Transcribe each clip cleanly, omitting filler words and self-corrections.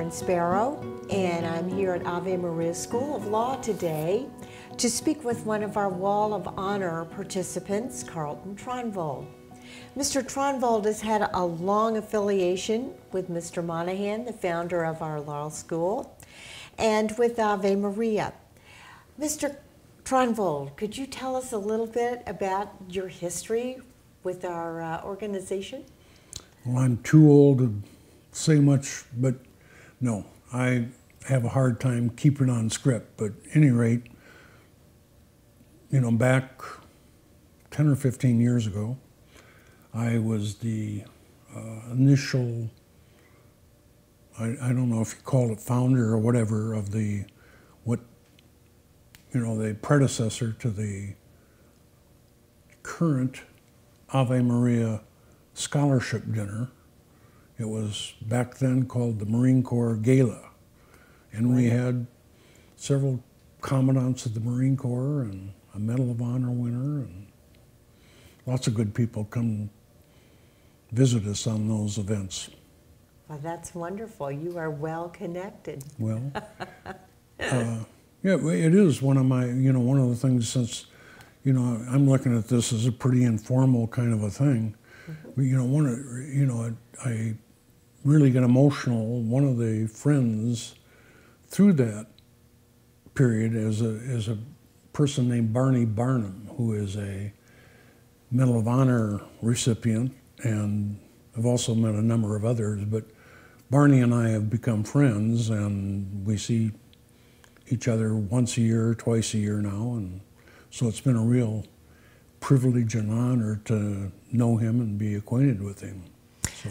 Karen Sparrow, and I'm here at Ave Maria School of Law today to speak with one of our Wall of Honor participants, Carlton Tronvold. Mr. Tronvold has had a long affiliation with Mr. Monahan, the founder of our law school, and with Ave Maria. Mr. Tronvold, could you tell us a little bit about your history with our organization? Well, I'm too old to say much, but no, I have a hard time keeping on script. But at any rate, you know, back 10 or 15 years ago, I was the initial, I don't know if you call it founder or whatever, of the, the predecessor to the current Ave Maria Scholarship Dinner. It was back then called the Marine Corps Gala. And we had several commandants of the Marine Corps and a Medal of Honor winner, and lots of good people come visit us on those events. Well, that's wonderful. You are well connected. Well, yeah, it is one of my, one of the things, since, I'm looking at this as a pretty informal kind of a thing. I really get emotional. One of the friends through that period is a person named Barney Barnum, who is a Medal of Honor recipient, and I've also met a number of others, but Barney and I have become friends, and we see each other once a year, twice a year now, and so it's been a real privilege and honor to know him and be acquainted with him. So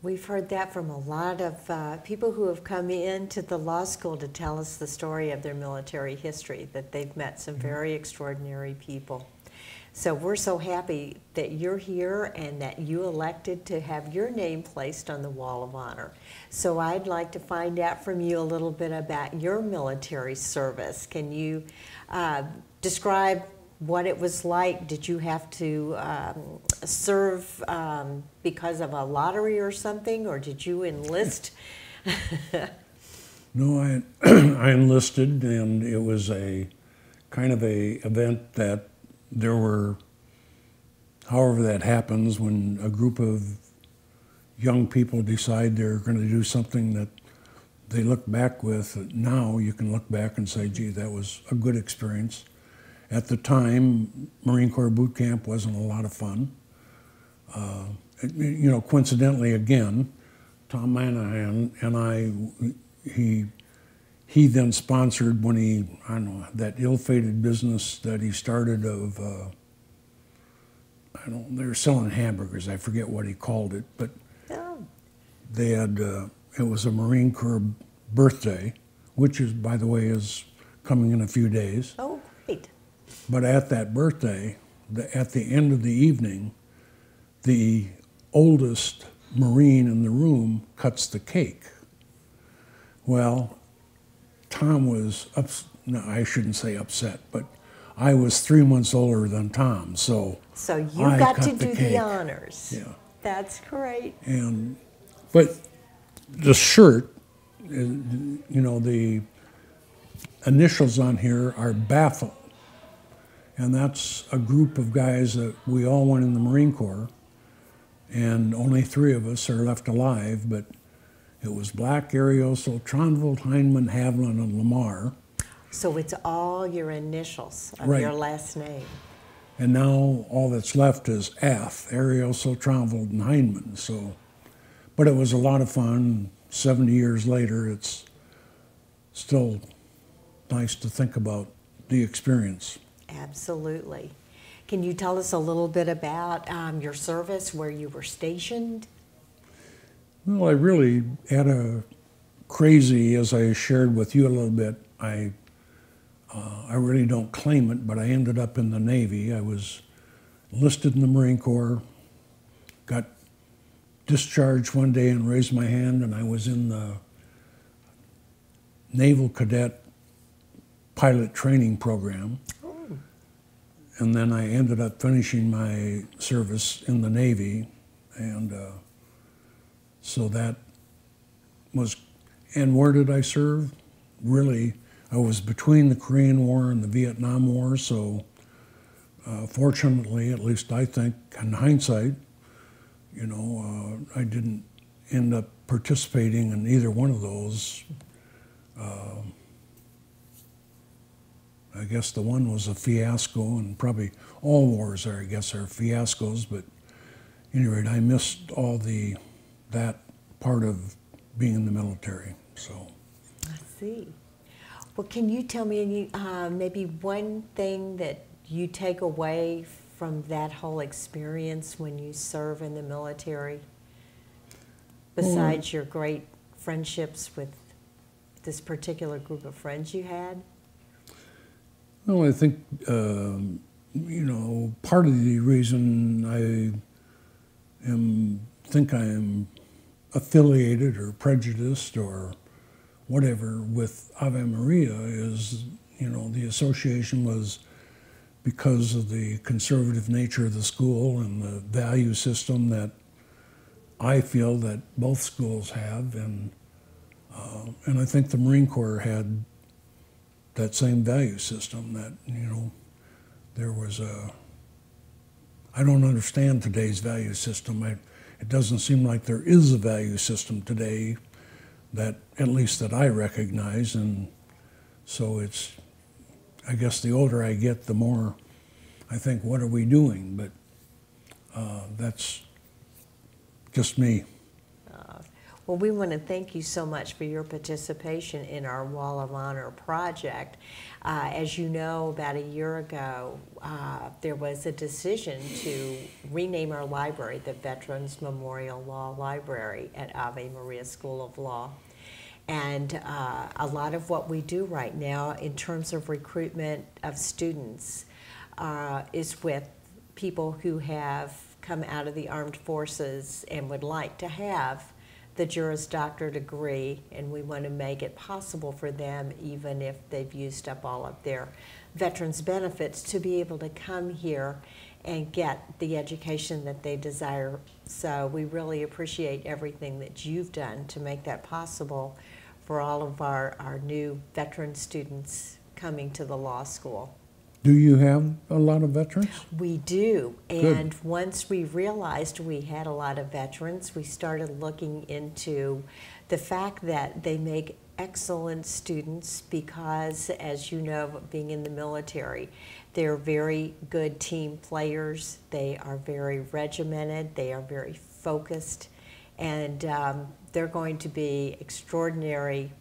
we've heard that from a lot of people who have come into the law school to tell us the story of their military history, that they've met some very extraordinary people. So we're so happy that you're here and that you elected to have your name placed on the Wall of Honor. So I'd like to find out from you a little bit about your military service. Can you describe what it was like? Did you have to serve because of a lottery or something, or did you enlist? No, I enlisted, and it was a kind of a event that there were, however that happens, when a group of young people decide they're going to do something that they look back with. Now you can look back and say, gee, that was a good experience. At the time, Marine Corps boot camp wasn't a lot of fun. Coincidentally again, Tom Monahan and I, he then sponsored, when he, that ill-fated business that he started of, they were selling hamburgers. I forget what he called it, but they had, it was a Marine Corps birthday, which is, by the way, is coming in a few days. Oh, great. But at that birthday, at the end of the evening, the oldest Marine in the room cuts the cake. Well, Tom was, no, I shouldn't say upset, but I was 3 months older than Tom, so you got to do the honors. Yeah. That's great. But the shirt, the initials on here are Baffle. And that's a group of guys that we all went in the Marine Corps, and only 3 of us are left alive, but it was Black, Arioso, Tronvold, Heinemann, Haviland, and Lamar. So it's all your initials of your last name. And now all that's left is F, Arioso, Tronvold, and Heinemann. So, but it was a lot of fun. 70 years later, it's still nice to think about the experience. Absolutely. Can you tell us a little bit about your service, where you were stationed? Well, I really had a crazy, as I shared with you a little bit, I really don't claim it, but I ended up in the Navy. I was enlisted in the Marine Corps, got discharged one day and raised my hand, and I was in the Naval Cadet pilot training program. And then I ended up finishing my service in the Navy, and so that was And where did I serve? Really, I was between the Korean War and the Vietnam War, so fortunately, at least I think, in hindsight, you know, I didn't end up participating in either one of those. I guess the one was a fiasco, and probably all wars are, I guess, are fiascos, but at any rate, I missed all that part of being in the military, so. I see. Well, can you tell me maybe one thing that you take away from that whole experience when you serve in the military, besides your great friendships with this particular group of friends you had? Well, I think, you know, part of the reason I think I am affiliated or prejudiced or whatever with Ave Maria is, you know, the association was because of the conservative nature of the school and the value system that I feel that both schools have, and I think the Marine Corps had that same value system. That, you know, there was I don't understand today's value system. It doesn't seem like there is a value system today that, at least that I recognize, and so it's, I guess the older I get, the more I think, what are we doing? But that's just me. Well, we want to thank you so much for your participation in our Wall of Honor project. As you know, about a year ago, there was a decision to rename our library the Veterans Memorial Law Library at Ave Maria School of Law. And a lot of what we do right now in terms of recruitment of students is with people who have come out of the armed forces and would like to have the Juris Doctor degree, and we want to make it possible for them, even if they've used up all of their veterans benefits, to be able to come here and get the education that they desire. So we really appreciate everything that you've done to make that possible for all of our new veteran students coming to the law school. Do you have a lot of veterans? We do, and Good. once we realized we had a lot of veterans, we started looking into the fact that they make excellent students because, as you know, being in the military, they're very good team players, they are very regimented, they are very focused, and they're going to be extraordinary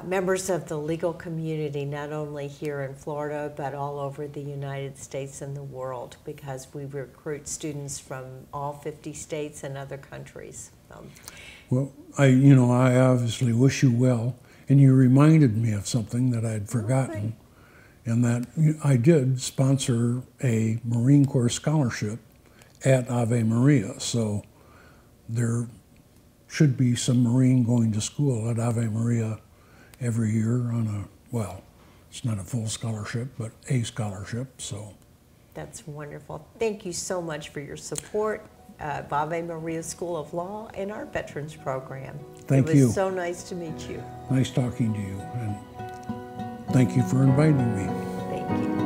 members of the legal community, not only here in Florida, but all over the United States and the world, because we recruit students from all 50 states and other countries. Well, you know, I obviously wish you well, and you reminded me of something that I'd forgotten, and that I did sponsor a Marine Corps scholarship at Ave Maria, so there should be some Marine going to school at Ave Maria every year on a, well, it's not a full scholarship, but a scholarship, so. That's wonderful. Thank you so much for your support of Ave Maria School of Law and our Veterans Program. Thank you. It was so nice to meet you. Nice talking to you, and thank you for inviting me. Thank you.